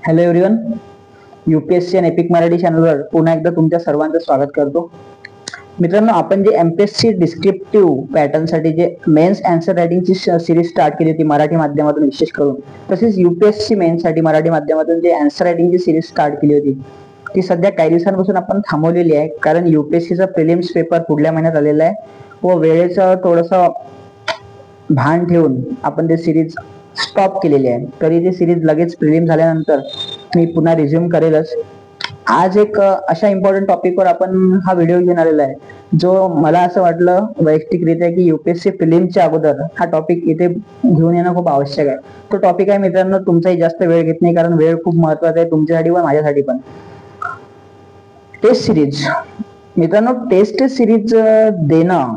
Hello everyone, UPSC आणि epic Marathi चॅनलवर पुन्हा एकदा तुमच्या सर्वांचं स्वागत करतो. मित्रांनो, आपण जे एमपीएससी डिस्क्रिप्टिव्ह पॅटर्नसाठी जे मेन्स आन्सर रायटिंगची सिरीज स्टार्ट केली होती मराठी माध्यमातून विशेष करून, तसेच यूपीएससी मेन्ससाठी मराठी माध्यमातून जे आन्सर रायटिंगची सिरीज स्टार्ट केली होती ती सध्या काही दिवसांपासून आपण थांबवलेली आहे. कारण यूपीएससीचा प्रिलिम्स पेपर पुढल्या महिन्यात आलेला आहे व वेळेचं थोडंसं भान ठेवून आपण ते सिरीज स्टॉप केलेली आहे. तरी ती सिरीज लगेच प्रिलिम झाल्यानंतर मी पुन्हा रिझ्यूम करेलच. आज एक अशा इम्पॉर्टंट टॉपिकवर आपण हा व्हिडिओ घेऊन आलेला आहे जो मला असं वाटलं वैयक्तिकरित्या की यूपीएससी प्रिलिमच्या अगोदर हा टॉपिक इथे घेऊन येणं खूप आवश्यक आहे. तो टॉपिक आहे मित्रांनो, तुमचाही जास्त वेळ घेत नाही कारण वेळ खूप महत्वाचा आहे तुमच्यासाठी व माझ्यासाठी पण. Test series. मित्रांनो, टेस्ट सिरीज देणं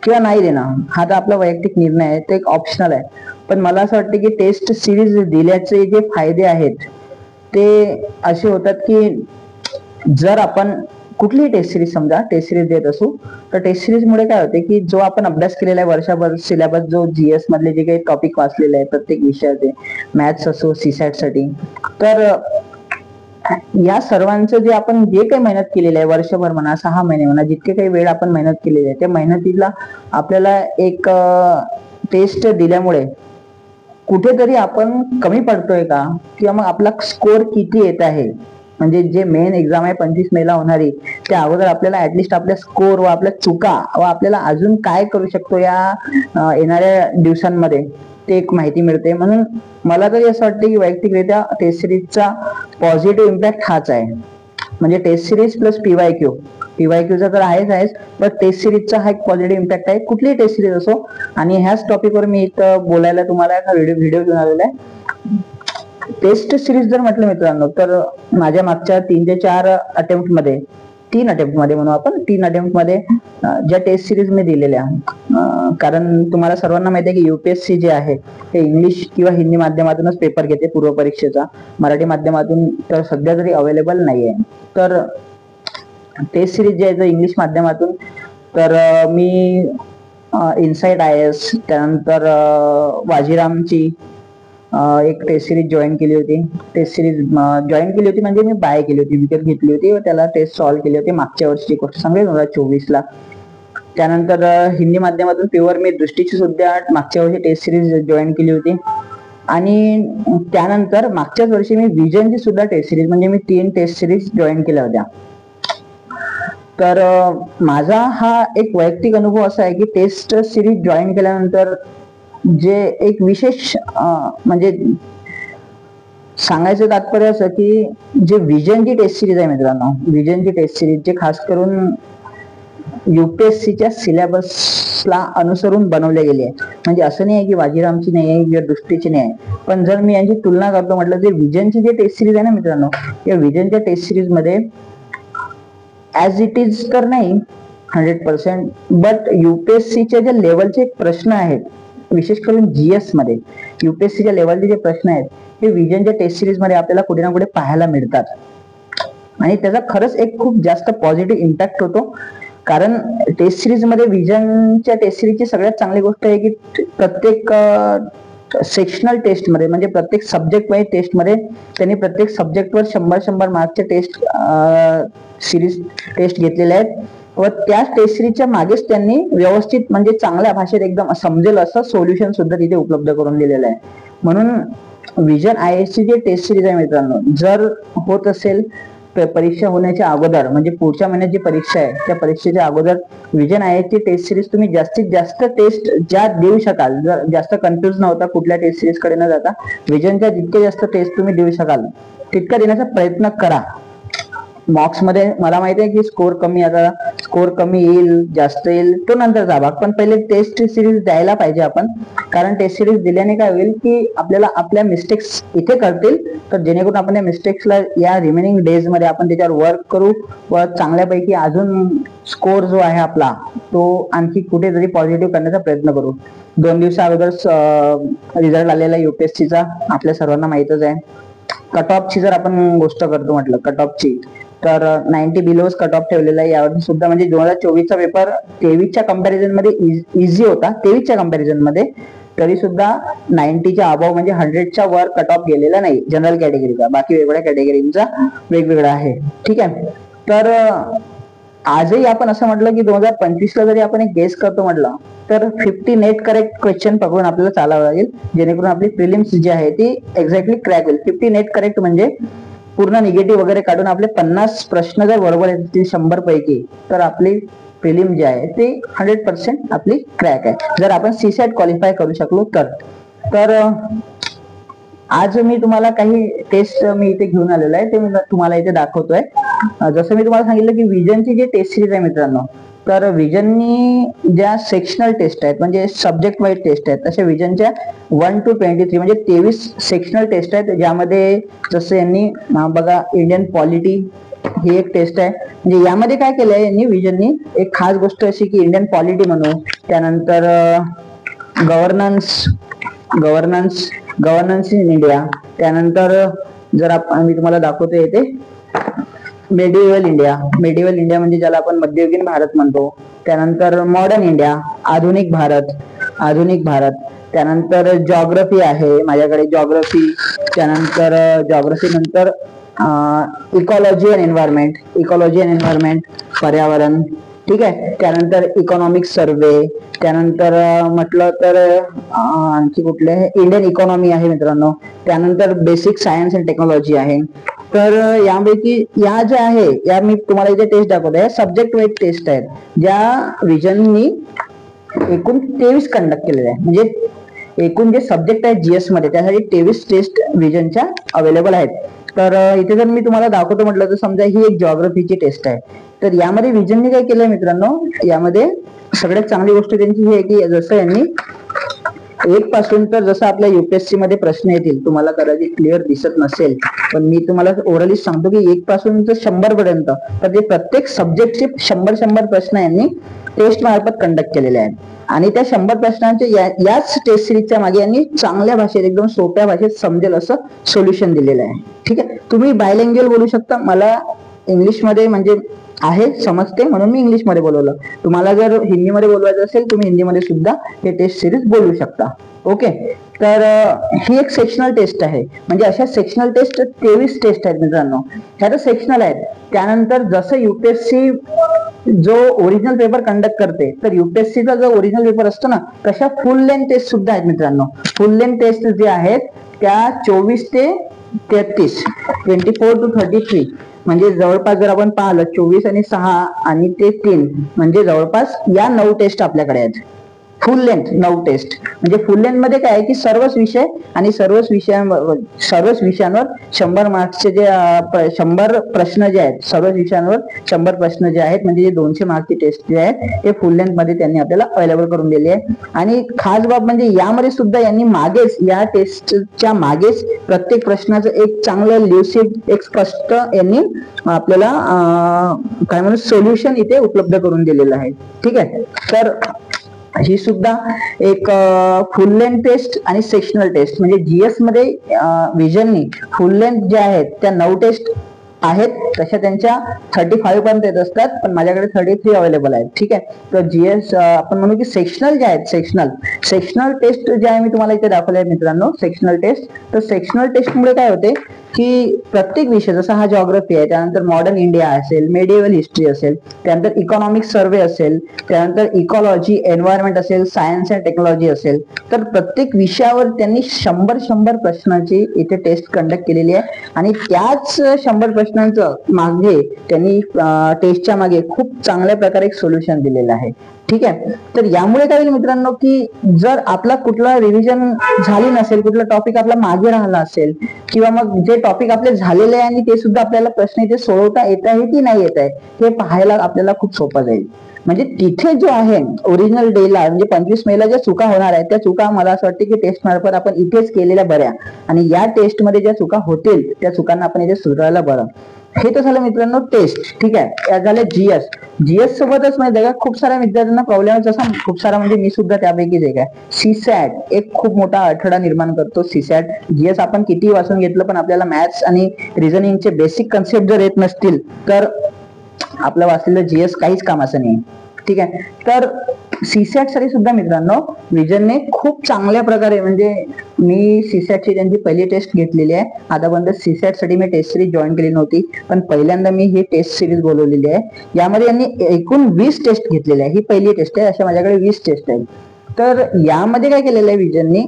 किंवा नाही देणं हा तर आपला वैयक्तिक निर्णय आहे, ते एक ऑप्शनल आहे. पण मला असं वाटतं की टेस्ट सिरीज दिल्याचे जे फायदे आहेत ते असे होतात की जर आपण कुठलीही टेस्ट सिरीज समजा टेस्ट सिरीज देत असू तर टेस्ट सिरीज मुळे काय होते की जो आपण अभ्यास केलेला आहे वर्षभर सिलेबस, जो जीएस मधले जे काही टॉपिक वाचलेले आहे प्रत्येक विषयाचे, मॅथ्स असो सीसॅट साठी, तर या सर्वांचं जे आपण जे काही मेहनत केलेली आहे वर्षभर म्हणा 6 महिने म्हणा, जितके काही वेळ आपण मेहनत केलेली आहे त्या मेहनतीला आपल्याला एक टेस्ट दिल्यामुळे कुठेतरी आपण कमी पडतोय का, किंवा मग आपला स्कोर किती येत आहे, म्हणजे जे मेन एक्झाम आहे 25 मेला होणारी त्या अगोदर आपल्याला ऍटलिस्ट आपल्या स्कोर व आपल्या चुका व आपल्याला अजून काय करू शकतो या येणाऱ्या दिवसांमध्ये ते एक माहिती मिळते. म्हणून मला तरी असं वाटतं की वैयक्तिकरित्या टेस्ट सिरीजचा पॉझिटिव्ह इम्पॅक्ट हाच आहे. म्हणजे टेस्ट सिरीज प्लस पीवायक्यू, पीवायक्यूचा तर आहेच पण टेस्ट सिरीजचा हा एक पॉझिटिव्ह इम्पॅक्ट आहे कुठलीही टेस्ट सिरीज असो. आणि ह्याच टॉपिकवर मी इथं बोलायला तुम्हाला एक व्हिडिओ घेऊन आलेला आहे. टेस्ट सिरीज जर म्हटलं मित्रांनो तर माझ्या मागच्या 3 ते 4 अटेम्प्ट मध्ये म्हणू आपण 3 अटेम्प्ट मध्ये ज्या टेस्ट सिरीज मी दिलेल्या, कारण तुम्हाला सर्वांना माहिती आहे की यूपीएससी जे आहे ते इंग्लिश किंवा हिंदी माध्यमातूनच पेपर घेते पूर्व परीक्षेचा, मराठी माध्यमातून तर सध्या तरी अवेलेबल नाहीये. तर टेस्ट सिरीज जे आहे इंग्लिश माध्यमातून, तर मी इनसाइट IAS, त्यानंतर वाजीरामची एक टेस्ट सिरीज जॉईन केली होती. टेस्ट सिरीज जॉईन केली होती म्हणजे मी बाय केली होती, विकत घेतली होती व त्याला टेस्ट सॉल्व्ह केली होती. मागच्या वर्षीची गोष्ट सांगेल 2024ला. त्यानंतर हिंदी माध्यमातून प्युअर मी दृष्टीची सुद्धा मागच्या वर्षी टेस्ट सिरीज जॉईन केली होती. आणि त्यानंतर मागच्याच वर्षी मी विजनची सुद्धा टेस्ट सिरीज, म्हणजे मी 3 टेस्ट सिरीज जॉईन केल्या होत्या. तर माझा हा एक वैयक्तिक अनुभव असा आहे की टेस्ट सिरीज जॉईन केल्यानंतर जे एक विशेष म्हणजे सांगायचं तात्पर्य असं की जे विजनची टेस्ट सिरीज आहे मित्रांनो, विजनची टेस्ट सिरीज जे खास करून यूपीएससीच्या सिलेबसला अनुसरून बनवले गेले आहे. म्हणजे असं नाही आहे की वाजीरामची नाही आहे किंवा दृष्टीची नाही आहे, पण जर मी यांची तुलना करतो म्हटलं जे विजनची जे टेस्ट सिरीज आहे ना मित्रांनो, या विजनच्या टेस्ट सिरीज मध्ये ऍज इट इज तर नाही 100%, बट यूपीएससीच्या जे लेवलचे प्रश्न आहेत विशेष करून जीएस मध्ये यूपीएससीच्या लेवलचे जे प्रश्न आहेत हे विजनच्या टेस्ट सिरीज मध्ये आपल्याला कुठे ना कुठे पाहायला मिळतात. आणि त्याचा खरंच एक खूप जास्त पॉझिटिव्ह इम्पॅक्ट होतो. कारण टेस्ट सिरीज मध्ये विजनच्या टेस्ट सिरीजची सगळ्यात चांगली गोष्ट आहे की प्रत्येक सेक्शनल टेस्ट मध्ये, म्हणजे प्रत्येक सब्जेक्ट वाईज टेस्ट मध्ये त्यांनी प्रत्येक सब्जेक्टवर 100 मार्कचे टेस्ट सिरीज टेस्ट घेतलेले आहेत व त्या टेस्ट सिरीजच्या मागेच त्यांनी व्यवस्थित म्हणजे चांगल्या भाषेत एकदम समजेल असं सोल्युशन सुद्धा तिथे उपलब्ध करून दिलेलं आहे. म्हणून विजन IAS ची जी टेस्ट सिरीज आहे मित्रांनो, जर होत असेल परीक्षा होण्याच्या अगोदर, म्हणजे पुढच्या महिन्यात जी परीक्षा आहे त्या परीक्षेच्या अगोदर विजन IAS ची टेस्ट सिरीज तुम्ही जास्तीत जास्त टेस्ट ज्या देऊ शकाल, जर जास्त कन्फ्युज न होता कुठल्या टेस्ट सिरीज कडे न जाता विजनच्या जितके जास्त टेस्ट तुम्ही देऊ शकाल तितका देण्याचा प्रयत्न करा. मॉक्स मध्ये मला माहिती आहे की स्कोर कमी येईल जास्त येईल तो नंतरचा भाग, पण पहिले टेस्ट सिरीज द्यायला पाहिजे आपण. कारण टेस्ट सिरीज दिल्याने काय होईल की आपल्याला आपल्या मिस्टेक्स इथे कळतील, तर जेणेकरून आपण या मिस्टेक्सला या रिमेनिंग डेज मध्ये आपण त्याच्यावर वर्क करू व चांगल्यापैकी अजून स्कोर जो आहे आपला तो आणखी कुठेतरी पॉझिटिव्ह करण्याचा प्रयत्न करू. 2 दिवसा अगोदर रिझल्ट आलेला यूपीएससीचा आपल्या सर्वांना माहितच आहे. कट ऑफची जर आपण गोष्ट करतो म्हटलं कट ऑफची, तर 90 बिलोज कट ऑफ ठेवलेला आहे यावर सुद्धा. म्हणजे 2024चा पेपर 23च्या कंपॅरिझन मध्ये इझी होता, 23च्या कंपॅरिझन मध्ये तरी सुद्धा 90च्या अबाव म्हणजे 100च्या वर कट ऑफ गेलेला नाही जनरल कॅटेगरीचा. बाकी वेगवेगळ्या कॅटेगरीचा वेगवेगळा आहे. ठीक आहे. तर आजही आपण असं म्हटलं की 2025ला जरी आपण एक गेस करतो म्हटलं तर 50 नेट करेक्ट क्वेश्चन पकडून आपल्याला चालावं लागेल, जेणेकरून आपली प्रिलिम्स जी आहे ती एक्झॅक्टली क्रॅक होईल. 50 नेट करेक्ट म्हणजे पूर्ण निगेटिव्ह वगैरे काढून आपले 50 प्रश्न जर बरोबर येतील 100 पैकी, तर आपली प्रिलिम जी आहे ती 100% आपली क्रॅक आहे, जर आपण सीसॅट क्वालिफाय करू शकलो तर. आज मी तुम्हाला काही टेस्ट मी इथे घेऊन आलेलो आहे, ते मी तुम्हाला इथे दाखवतोय. जसं मी तुम्हाला सांगितलं की विजनची जी टेस्ट सिरीज आहे मित्रांनो, तर विजननी ज्या सेक्शनल टेस्ट आहेत म्हणजे सब्जेक्ट वाईज टेस्ट आहेत, तशा विजनच्या 1 to 23 म्हणजे 23 सेक्शनल टेस्ट आहेत, ज्यामध्ये जसं यांनी बघा इंडियन पॉलिटी ही एक टेस्ट आहे. म्हणजे यामध्ये काय केलंय यांनी विजननी, एक खास गोष्ट अशी की इंडियन पॉलिटी म्हणू, त्यानंतर गव्हर्नन्स इन इंडिया, त्यानंतर जर मी तुम्हाला दाखवतो येते मेडिव्हल इंडिया म्हणजे ज्याला आपण मध्ययुगीन भारत म्हणतो, त्यानंतर मॉडर्न इंडिया, आधुनिक भारत, त्यानंतर जॉग्रफी आहे माझ्याकडे जॉग्रफी, त्यानंतर जॉग्रफी नंतर इकॉलॉजी अँड एन्व्हायरमेंट पर्यावरण. ठीक आहे. त्यानंतर इकॉनॉमिक सर्वे, त्यानंतर म्हटलं तर आणखी कुठले इंडियन इकॉनॉमी आहे मित्रांनो, त्यानंतर बेसिक सायन्स अँड टेक्नॉलॉजी आहे. तर यापैकी या ज्या आहे या मी तुम्हाला इथे टेस्ट दाखवतो, या सब्जेक्ट वाईज टेस्ट आहेत ज्या विजननी एकूण 23 कंडक्ट केलेल्या आहे. म्हणजे एकूण जे सब्जेक्ट आहेत जीएस मध्ये त्यासाठी 23 टेस्ट विजनच्या अवेलेबल आहेत. तर इथे जर मी तुम्हाला दाखवतो म्हटलं तर समजा ही एक जॉग्रफीची टेस्ट आहे, तर यामध्ये विजननी काय केलंय मित्रांनो, यामध्ये सगळ्यात चांगली गोष्ट त्यांची ही आहे की जसं यांनी 1 पासून, तर जसं आपल्या युपीएससी मध्ये प्रश्न येतील, तुम्हाला कदाचित क्लिअर दिसत नसेल पण मी तुम्हाला ओरली सांगतो की 1 पासून तर 100 पर्यंत, तर ते प्रत्येक सब्जेक्टचे 100 प्रश्न यांनी टेस्ट मार्फत कंडक्ट केलेले आहेत. आणि त्या 100 प्रश्नांचे याच टेस्ट सिरीजच्या मागे यांनी चांगल्या भाषेत एकदम सोप्या भाषेत समजेल असं सोल्युशन दिलेलं आहे. ठीक आहे. तुम्ही बायलँग्वेज बोलू शकता, मला इंग्लिशमध्ये म्हणजे आहे समजते म्हणून मी इंग्लिशमध्ये बोलवलं. तुम्हाला जर हिंदीमध्ये बोलवायचं असेल तुम्ही हिंदीमध्ये सुद्धा हे टेस्ट सिरीज बोलू शकता. ओके. तर ही एक सेक्शनल टेस्ट आहे. म्हणजे अशा सेक्शनल टेस्ट 23 टेस्ट आहेत मित्रांनो, ह्या तर सेक्शनल आहेत. त्यानंतर जसं युपीएससी जो ओरिजिनल पेपर कंडक्ट करते, तर युपीएससीचा जो ओरिजिनल पेपर असतो ना, तशा फुल लेंथ टेस्ट सुद्धा आहेत मित्रांनो. फुल लेंथ टेस्ट जे आहेत त्या 24 ते 33 24 to 33 म्हणजे जवळपास जर आपण पाहिलं 24 आणि 6 आणि ते 3 म्हणजे जवळपास या 9 टेस्ट आपल्याकडे आहेत. Full length 9 test. म्हणजे फुल लेंथ मध्ये काय आहे की सर्वच विषय आणि सर्वच विषयांवर 100 मार्क्सचे जे 100 प्रश्न जे आहेत, सर्वच विषयांवर 100 प्रश्न जे आहेत, म्हणजे जे 200 मार्क्सची टेस्ट जे आहेत ते फुल लेंथ मध्ये त्यांनी आपल्याला अवेलेबल करून दिली आहे. आणि खास बाब म्हणजे यामध्ये सुद्धा यांनी मागेच या टेस्टच्या मागेच प्रत्येक प्रश्नाचं एक चांगलं ल्युसिड एक स्पष्ट यांनी आपल्याला काय म्हणून सोल्युशन इथे उपलब्ध करून दिलेलं आहे. ठीक आहे. तर ही सुद्धा एक फुल लेंथ टेस्ट आणि सेक्शनल टेस्ट म्हणजे जीएस मध्ये विजननी फुल लेंथ ज्या आहेत त्या 9 टेस्ट आहेत, तशा त्यांच्या 35 पर्यंत येत असतात, पण माझ्याकडे 33 अवेलेबल आहेत. ठीक आहे. तर जीएस आपण म्हणू की सेक्शनल जे आहेत सेक्शनल टेस्ट जे आहे मी तुम्हाला इथे दाखवले आहे मित्रांनो, सेक्शनल टेस्ट. तर सेक्शनल टेस्टमुळे काय होते की प्रत्येक विषय जसा हा जॉग्रफी आहे, त्यानंतर मॉडर्न इंडिया असेल, मेडिव्हल हिस्ट्री असेल, त्यानंतर इकॉनॉमिक सर्वे असेल, त्यानंतर इकॉलॉजी एन्व्हायरमेंट असेल, सायन्स अँड टेक्नॉलॉजी असेल, तर प्रत्येक विषयावर त्यांनी 100 प्रश्नांची इथे टेस्ट कंडक्ट केलेली आहे. आणि त्याच 100 प्रश्नांचं मागे त्यांनी टेस्टच्या मागे खूप चांगल्या प्रकारे एक सोल्युशन दिलेलं आहे. ठीक आहे. तर यामुळे काय होईल मित्रांनो की जर आपला कुठला रिव्हिजन झाली नसेल, कुठला टॉपिक आपला मागे राहिला असेल, किंवा मग जे टॉपिक आपले झालेले आहे आणि ते सुद्धा आपल्याला प्रश्न इथे सोडवता येत आहे की नाही येत आहे हे पाहायला आपल्याला खूप सोपं जाईल. म्हणजे तिथे जो आहे ओरिजिनल डेला म्हणजे 25 मेला ज्या चुका होणार आहेत त्या चुका मला असं वाटतं की टेस्ट मार्फत आपण इथेच केलेल्या बऱ्या, आणि या टेस्ट मध्ये ज्या चुका होतील त्या चुकांना आपण इथे सुधारायला बरं. हे तर झालं मित्रांनो टेस्ट. ठीक आहे. या झालं जीएस सोबतच माहिती आहे का खूप साऱ्या विद्यार्थ्यांना प्रॉब्लेम जसा खूप सारा म्हणजे मी सुद्धा त्यापैकीच एक आहे. सीसॅट एक खूप मोठा अडथळा निर्माण करतो. सीसॅट जीएस आपण किती वाचून घेतलं पण आपल्याला मॅथ्स आणि रिझनिंगचे बेसिक कन्सेप्ट जर येत नसतील तर आपलं वाचलेलं जीएस काहीच कामाचं नाही. ठीक आहे. तर सीसॅट साठी सुद्धा मित्रांनो विजनने खूप चांगल्या प्रकारे, म्हणजे मी सीसॅटची त्यांची पहिली टेस्ट घेतलेली आहे. आतापर्यंत सीसॅट साठी मी टेस्ट सिरीज जॉईन केली नव्हती, पण पहिल्यांदा मी ही टेस्ट सिरीज बोलवलेली आहे. यामध्ये यांनी एकूण 20 टेस्ट घेतलेल्या आहे. ही पहिली टेस्ट आहे, अशा माझ्याकडे 20 टेस्ट आहेत. तर यामध्ये काय केलेलं आहे विजनने,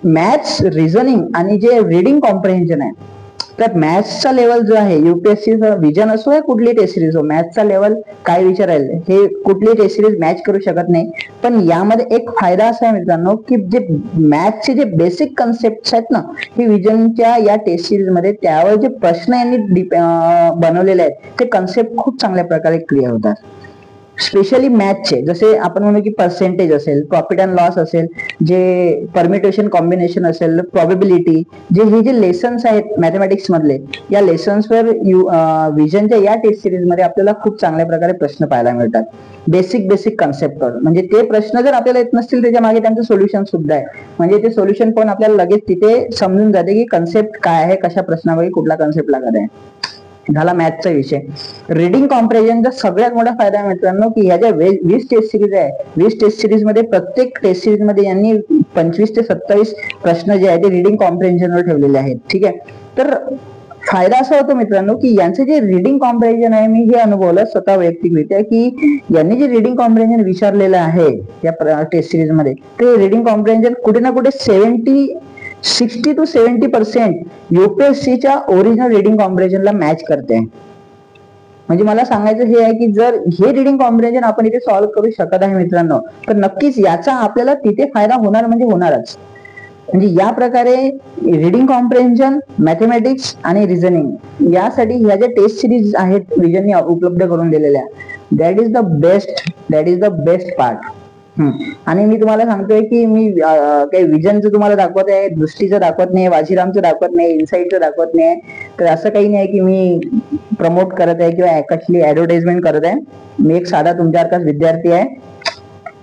मॅथ्स, रिझनिंग आणि जे रिडिंग कॉम्प्रिहेन्शन आहे, तर मॅथ्सचा लेवल जो आहे युपीएससीचा विजन असो या कुठली टेस्ट सिरीज हो, मॅथ्सचा लेवल काय विचारायला हे कुठली टेस्ट सिरीज मॅच करू शकत नाही. पण यामध्ये एक फायदा असा आहे मित्रांनो की जे मॅथ्सचे जे बेसिक कन्सेप्ट आहेत ना, हे विजनच्या या टेस्ट सिरीज मध्ये त्यावर जे प्रश्न यांनी बनवलेले आहेत ते कन्सेप्ट खूप चांगल्या प्रकारे क्लिअर होतात. स्पेशली मॅथचे, जसे आपण म्हणू की पर्सेंटेज असेल, प्रॉफिट अँड लॉस असेल, जे परमिटेशन कॉम्बिनेशन असेल, प्रोबेबिलिटी, हे जे लेसन्स आहेत मॅथमॅटिक्स मधले, या लेसन्सवर विजनच्या या टेस्ट सिरीज मध्ये आपल्याला खूप चांगल्या प्रकारे प्रश्न पाहायला मिळतात. बेसिक कन्सेप्टवर, म्हणजे ते प्रश्न जर आपल्याला येत नसतील त्याच्या मागे त्यांचं सोल्युशन सुद्धा आहे. म्हणजे ते सोल्युशन पण आपल्याला लगेच तिथे समजून जाते की कन्सेप्ट काय आहे, कशा प्रश्नामध्ये कुठला कन्सेप्ट लागत आहे. झाला मॅथचा विषय. रिडिंग कॉम्प्रिहेन्शनचा सगळ्यात मोठा फायदा आहे मित्रांनो की ह्या ज्या 20 टेस्ट सिरीज आहे, 20 टेस्ट सिरीज मध्ये प्रत्येक टेस्ट सिरीज मध्ये यांनी 25 ते 27 प्रश्न जे आहे ते रिडिंग कॉम्प्रिहेन्शनवर ठेवलेले आहेत. ठीक आहे, तर फायदा असा होतो मित्रांनो की यांचं जे रिडिंग कॉम्प्रिहेन्शन आहे, मी हे अनुभवलं स्वतः वैयक्तिकरित्या की यांनी जे रिडिंग कॉम्प्रिहेन्शन विचारलेलं आहे या टेस्ट सिरीज मध्ये, ते रिडिंग कॉम्प्रिहेन्शन कुठे ना कुठे 60 to 70% युपीएससीच्या ओरिजिनल रिडिंग कॉम्प्रिहेन्शनला मॅच करते. म्हणजे मला सांगायचं हे आहे की जर हे रिडिंग कॉम्प्रिहेन्शन आपण इथे सॉल्व्ह करू शकत आहे मित्रांनो, तर नक्कीच याचा आपल्याला तिथे फायदा होणार म्हणजे होणारच. म्हणजे या प्रकारे रिडिंग कॉम्प्रिहेन्शन, मॅथमॅटिक्स आणि रिझनिंग यासाठी ह्या ज्या टेस्ट सिरीज आहेत विजनने उपलब्ध करून दिलेल्या, that is the best part. आणि मी तुम्हाला सांगतोय की मी काही विजनचं तुम्हाला दाखवत आहे, दृष्टीचं दाखवत नाही, वाजीरामचं दाखवत नाही, इनसाइटचं दाखवत नाही. तर असं काही नाही की मी प्रमोट करत आहे किंवा कसली ऍडव्हर्टाइजमेंट करत आहे. मी एक साधा तुमच्यासारखाच विद्यार्थी आहे,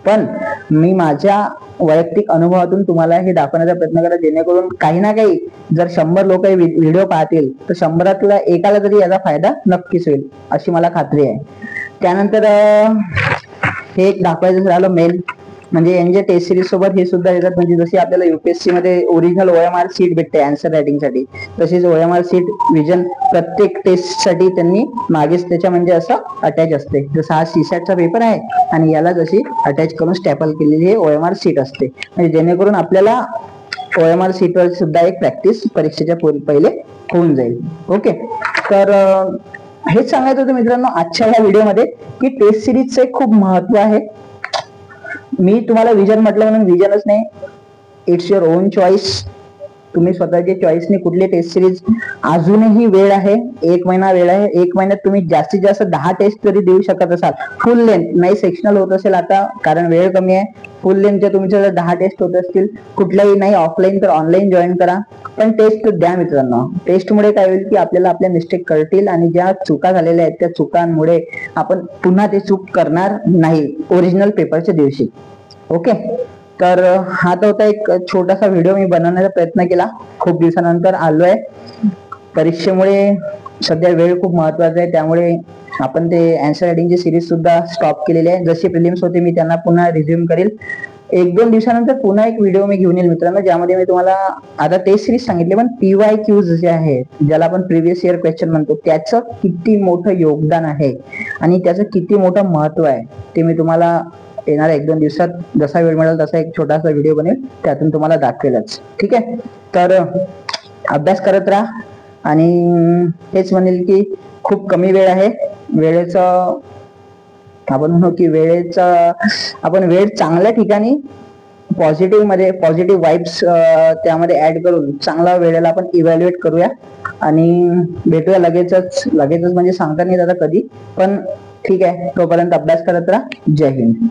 पण मी माझ्या वैयक्तिक अनुभवातून तुम्हाला हे दाखवण्याचा प्रयत्न करा, जेणेकरून काही ना काही जर 100 लोक व्हिडिओ पाहतील तर 100 एकाला तरी याचा फायदा नक्कीच होईल अशी मला खात्री आहे. त्यानंतर हे एक दाखवायचं राहिलं मेल, म्हणजे यांच्या टेस्ट सिरीज सोबत हे सुद्धा येतात. म्हणजे जशी आपल्याला युपीएससी मध्ये ओरिजिनल OMR सीट भेटते आन्सर रायटिंग साठी, तशीच OMR सीट विजन प्रत्येक टेस्ट साठी त्यांनी मागेच त्याच्या म्हणजे असं अटॅच असते. जसं हा सीसॅटचा पेपर आहे आणि याला जशी अटॅच करून स्टॅपल केलेली हे OMR सीट असते, म्हणजे जेणेकरून आपल्याला OMR सीटवर सुद्धा एक प्रॅक्टिस परीक्षेच्या पहिले होऊन जाईल. ओके, तर हेच सांगायचं होतं मित्रांनो आजच्या या व्हिडिओमध्ये की टेस्ट सिरीजचं खूप महत्व आहे. मी तुम्हाला विजन म्हटलं म्हणून विजनच नाही, इट्स युअर ओन चॉईस. तुम्ही स्वतःच्या चॉईसने कुठली टेस्ट सिरीज, अजूनही वेळ आहे, 1 महिना वेळ आहे. 1 महिन्यात तुम्ही जास्तीत जास्त 10 टेस्ट तरी देऊ शकत असाल, फुल लेंथ नाही, सेक्शनल होत असेल आता कारण वेळ कमी आहे. फुल लेंथच्या तुमच्या जर 10 टेस्ट होत असतील, कुठल्याही नाही ऑफलाईन तर ऑनलाईन जॉईन करा, पण टेस्ट द्या मित्रांनो. टेस्टमुळे काय होईल की आपल्याला आपल्या मिस्टेक कळतील आणि ज्या चुका झालेल्या आहेत त्या चुकांमुळे आपण पुन्हा ते चूक करणार नाही ओरिजिनल पेपरच्या दिवशी. ओके, तर हा तर होता एक छोटासा व्हिडिओ मी बनवण्याचा प्रयत्न केला. खूप दिवसानंतर आलोय, परीक्षेमुळे सध्या वेळ खूप महत्वाचा आहे, त्यामुळे आपण ते आन्सर रायटिंगची सिरीज सुद्धा स्टॉप केलेली आहे. जसे प्रिलिम्स होते मी त्यांना पुन्हा रिझ्यूम करेल. 1-2 दिवसानंतर पुन्हा एक व्हिडिओ मी घेऊन येईल मित्रांनो, ज्यामध्ये मी तुम्हाला आता टेस्ट सिरीज सांगितले, पण PYQs जे आहे, ज्याला आपण प्रिव्हियस इयर क्वेश्चन म्हणतो, त्याचं किती मोठं योगदान आहे आणि त्याचं किती मोठं महत्व आहे ते मी तुम्हाला येणाऱ्या 1-2 दिवसात जसा वेळ मिळेल तसा एक छोटासा व्हिडिओ बनेल, त्यातून तुम्हाला दाखवेलच. ठीक आहे, तर अभ्यास करत राहा आणि हेच म्हणेल की खूप कमी वेळ आहे. वेळेचं आपण म्हणू की आपण वेळ चांगल्या ठिकाणी पॉझिटिव्ह वाईब्स त्यामध्ये ऍड करून चांगला वेळेला आपण इव्हॅल्युएट करूया आणि भेटूया लगेचच म्हणजे सांगता नाही आता कधी, पण ठीक आहे, तोपर्यंत अभ्यास करत राहा. जय हिंद.